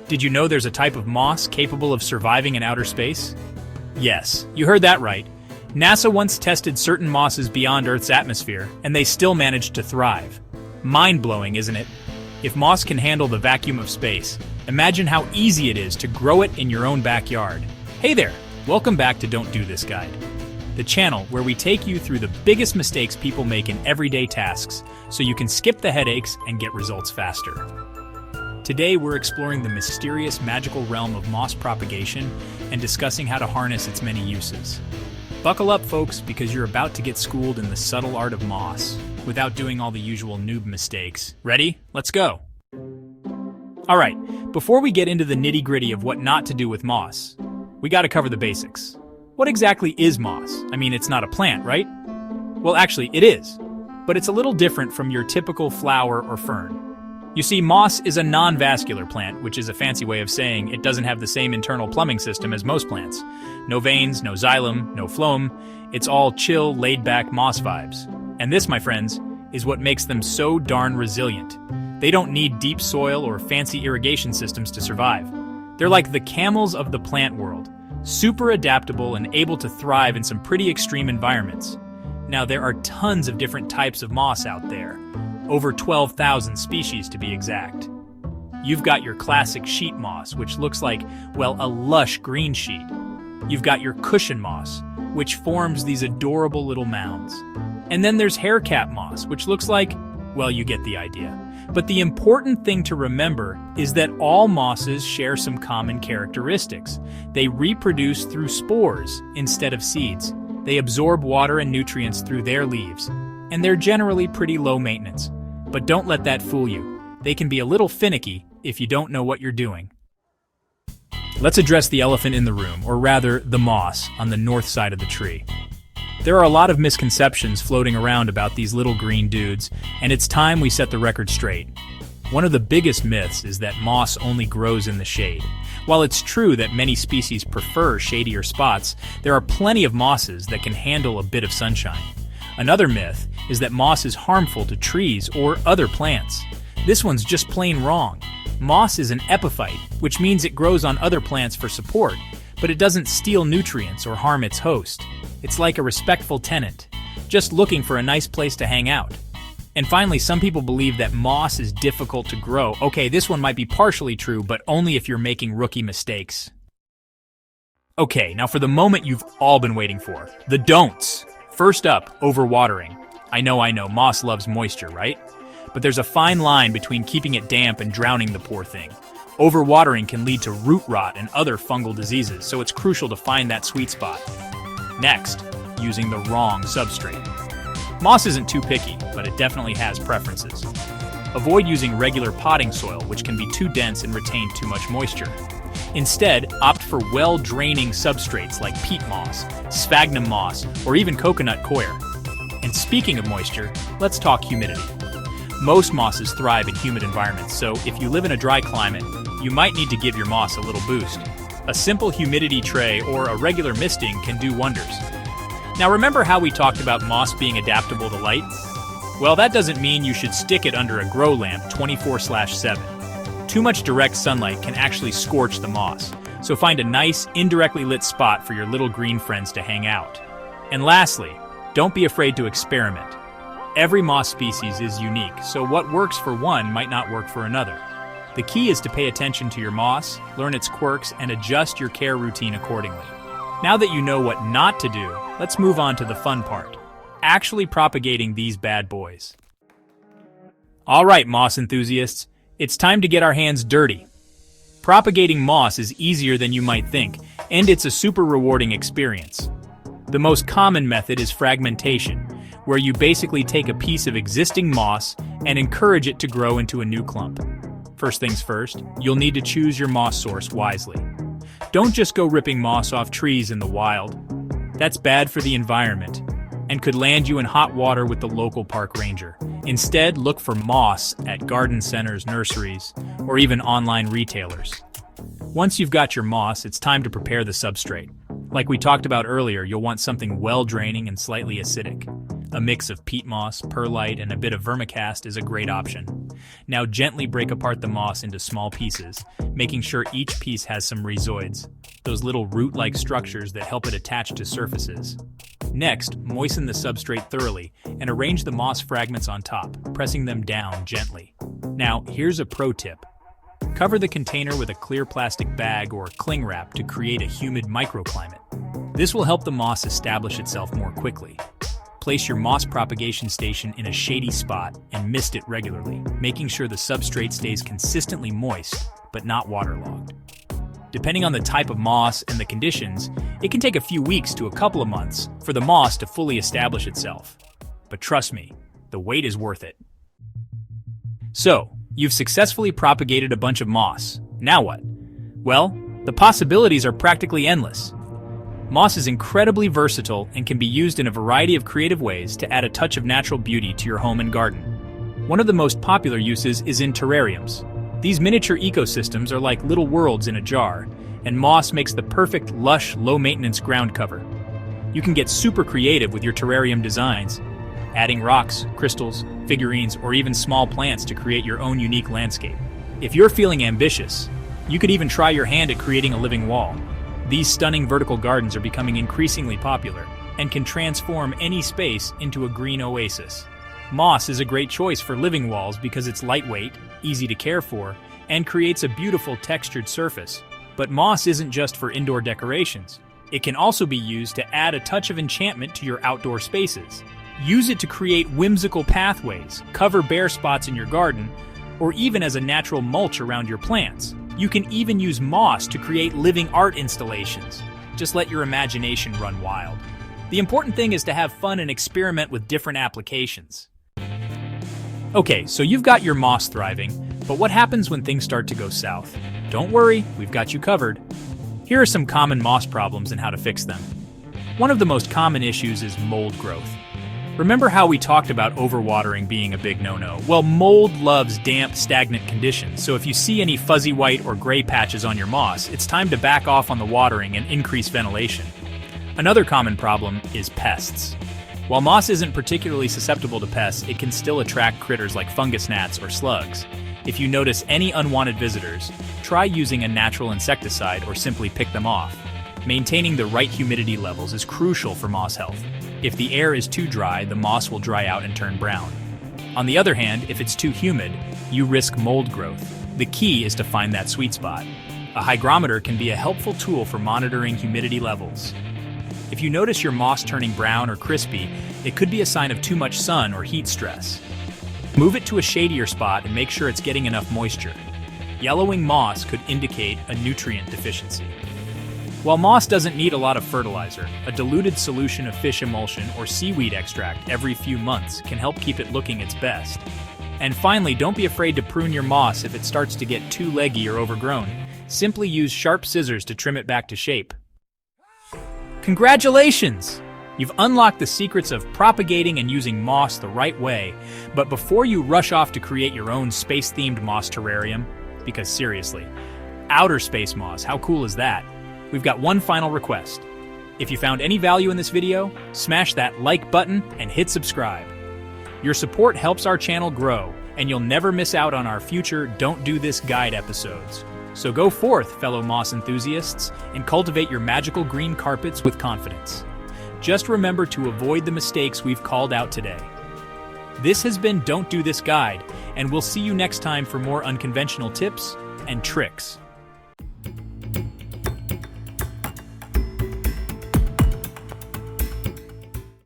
Did you know there's a type of moss capable of surviving in outer space? Yes, you heard that right. NASA once tested certain mosses beyond Earth's atmosphere, and they still managed to thrive. Mind-blowing, isn't it? If moss can handle the vacuum of space, imagine how easy it is to grow it in your own backyard. Hey there, welcome back to Don't Do This Guide, the channel where we take you through the biggest mistakes people make in everyday tasks so you can skip the headaches and get results faster. Today we're exploring the mysterious magical realm of moss propagation and discussing how to harness its many uses. Buckle up, folks, because you're about to get schooled in the subtle art of moss without doing all the usual noob mistakes. Ready? Let's go! Alright, before we get into the nitty-gritty of what not to do with moss, we gotta cover the basics. What exactly is moss? I mean, it's not a plant, right? Well, actually, it is, but it's a little different from your typical flower or fern. You see, moss is a non-vascular plant, which is a fancy way of saying it doesn't have the same internal plumbing system as most plants. No veins, no xylem, no phloem. It's all chill, laid-back moss vibes. And this, my friends, is what makes them so darn resilient. They don't need deep soil or fancy irrigation systems to survive. They're like the camels of the plant world, super adaptable and able to thrive in some pretty extreme environments. Now, there are tons of different types of moss out there. Over 12,000 species to be exact. You've got your classic sheet moss, which looks like, well, a lush green sheet. You've got your cushion moss, which forms these adorable little mounds. And then there's haircap moss, which looks like, well, you get the idea. But the important thing to remember is that all mosses share some common characteristics. They reproduce through spores instead of seeds. They absorb water and nutrients through their leaves. And they're generally pretty low maintenance. But don't let that fool you. They can be a little finicky if you don't know what you're doing. Let's address the elephant in the room, or rather, the moss, on the north side of the tree. There are a lot of misconceptions floating around about these little green dudes, and it's time we set the record straight. One of the biggest myths is that moss only grows in the shade. While it's true that many species prefer shadier spots, there are plenty of mosses that can handle a bit of sunshine. Another myth is that moss is harmful to trees or other plants. This one's just plain wrong. Moss is an epiphyte, which means it grows on other plants for support, but it doesn't steal nutrients or harm its host. It's like a respectful tenant, just looking for a nice place to hang out. And finally, some people believe that moss is difficult to grow. Okay, this one might be partially true, but only if you're making rookie mistakes. Okay, now for the moment you've all been waiting for, the don'ts. First up, overwatering. I know, moss loves moisture, right? But there's a fine line between keeping it damp and drowning the poor thing. Overwatering can lead to root rot and other fungal diseases, so it's crucial to find that sweet spot. Next, using the wrong substrate. Moss isn't too picky, but it definitely has preferences. Avoid using regular potting soil, which can be too dense and retain too much moisture. Instead, opt for well-draining substrates like peat moss, sphagnum moss, or even coconut coir. And speaking of moisture, let's talk humidity. Most mosses thrive in humid environments, so if you live in a dry climate, you might need to give your moss a little boost. A simple humidity tray or a regular misting can do wonders. Now remember how we talked about moss being adaptable to light? Well, that doesn't mean you should stick it under a grow lamp 24/7. Too much direct sunlight can actually scorch the moss, so find a nice, indirectly lit spot for your little green friends to hang out. And lastly, don't be afraid to experiment. Every moss species is unique, so what works for one might not work for another. The key is to pay attention to your moss, learn its quirks, and adjust your care routine accordingly. Now that you know what not to do, let's move on to the fun part, actually propagating these bad boys. All right, moss enthusiasts, it's time to get our hands dirty. Propagating moss is easier than you might think, and it's a super rewarding experience. The most common method is fragmentation, where you basically take a piece of existing moss and encourage it to grow into a new clump. First things first, you'll need to choose your moss source wisely. Don't just go ripping moss off trees in the wild. That's bad for the environment and could land you in hot water with the local park ranger. Instead, look for moss at garden centers, nurseries, or even online retailers. Once you've got your moss, it's time to prepare the substrate. Like we talked about earlier, you'll want something well-draining and slightly acidic. A mix of peat moss, perlite, and a bit of vermicast is a great option. Now gently break apart the moss into small pieces, making sure each piece has some rhizoids, those little root-like structures that help it attach to surfaces. Next, moisten the substrate thoroughly and arrange the moss fragments on top, pressing them down gently. Now, here's a pro tip. Cover the container with a clear plastic bag or cling wrap to create a humid microclimate. This will help the moss establish itself more quickly. Place your moss propagation station in a shady spot and mist it regularly, making sure the substrate stays consistently moist but not waterlogged. Depending on the type of moss and the conditions, it can take a few weeks to a couple of months for the moss to fully establish itself. But trust me, the wait is worth it. So, you've successfully propagated a bunch of moss. Now what? Well, the possibilities are practically endless. Moss is incredibly versatile and can be used in a variety of creative ways to add a touch of natural beauty to your home and garden. One of the most popular uses is in terrariums. These miniature ecosystems are like little worlds in a jar, and moss makes the perfect, lush, low-maintenance ground cover. You can get super creative with your terrarium designs, adding rocks, crystals, figurines, or even small plants to create your own unique landscape. If you're feeling ambitious, you could even try your hand at creating a living wall. These stunning vertical gardens are becoming increasingly popular and can transform any space into a green oasis. Moss is a great choice for living walls because it's lightweight, easy to care for, and creates a beautiful textured surface. But moss isn't just for indoor decorations. It can also be used to add a touch of enchantment to your outdoor spaces. Use it to create whimsical pathways, cover bare spots in your garden, or even as a natural mulch around your plants. You can even use moss to create living art installations. Just let your imagination run wild. The important thing is to have fun and experiment with different applications. Okay, so you've got your moss thriving, but what happens when things start to go south? Don't worry, we've got you covered. Here are some common moss problems and how to fix them. One of the most common issues is mold growth. Remember how we talked about overwatering being a big no-no? Well, mold loves damp, stagnant conditions, so if you see any fuzzy white or gray patches on your moss, it's time to back off on the watering and increase ventilation. Another common problem is pests. While moss isn't particularly susceptible to pests, it can still attract critters like fungus gnats or slugs. If you notice any unwanted visitors, try using a natural insecticide or simply pick them off. Maintaining the right humidity levels is crucial for moss health. If the air is too dry, the moss will dry out and turn brown. On the other hand, if it's too humid, you risk mold growth. The key is to find that sweet spot. A hygrometer can be a helpful tool for monitoring humidity levels. If you notice your moss turning brown or crispy, it could be a sign of too much sun or heat stress. Move it to a shadier spot and make sure it's getting enough moisture. Yellowing moss could indicate a nutrient deficiency. While moss doesn't need a lot of fertilizer, a diluted solution of fish emulsion or seaweed extract every few months can help keep it looking its best. And finally, don't be afraid to prune your moss if it starts to get too leggy or overgrown. Simply use sharp scissors to trim it back to shape. Congratulations! You've unlocked the secrets of propagating and using moss the right way, but before you rush off to create your own space-themed moss terrarium, because seriously, outer space moss, how cool is that? We've got one final request. If you found any value in this video, smash that like button and hit subscribe. Your support helps our channel grow, and you'll never miss out on our future Don't Do This Guide episodes. So go forth, fellow moss enthusiasts, and cultivate your magical green carpets with confidence. Just remember to avoid the mistakes we've called out today. This has been Don't Do This Guide, and we'll see you next time for more unconventional tips and tricks.